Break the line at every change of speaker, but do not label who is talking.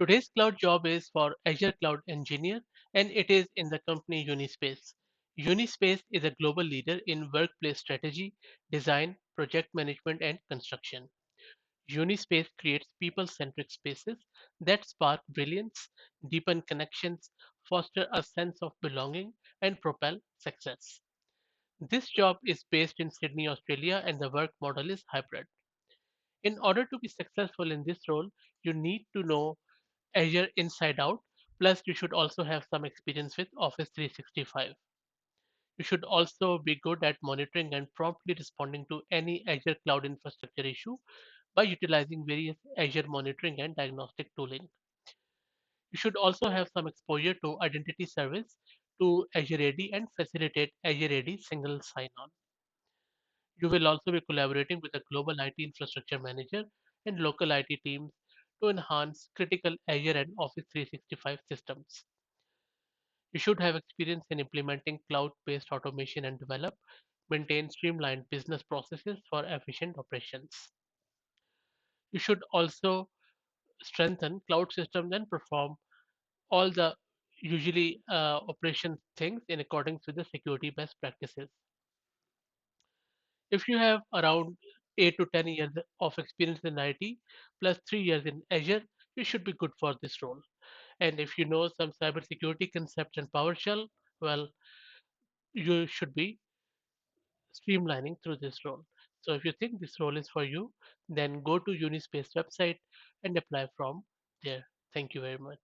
Today's cloud job is for Azure Cloud Engineer and it is in the company Unispace. Unispace is a global leader in workplace strategy, design, project management, and construction. Unispace creates people centric spaces that spark brilliance, deepen connections, foster a sense of belonging, and propel success. This job is based in Sydney, Australia, and the work model is hybrid. In order to be successful in this role, you need to know Azure inside out, plus, you should also have some experience with Office 365. You should also be good at monitoring and promptly responding to any Azure cloud infrastructure issue by utilizing various Azure monitoring and diagnostic tooling. You should also have some exposure to identity service to Azure AD and facilitate Azure AD single sign-on. You will also be collaborating with a global IT infrastructure manager and local IT teams to enhance critical Azure and Office 365 systems. You should have experience in implementing cloud-based automation and maintain streamlined business processes for efficient operations. You should also strengthen cloud systems and perform all the usually operation things in accordance with the security best practices. If you have around 8 to 10 years of experience in IT plus 3 years in Azure, you should be good for this role. And if you know some cybersecurity concepts and PowerShell, well, you should be streamlining through this role. So if you think this role is for you, then go to Unispace website and apply from there. Thank you very much.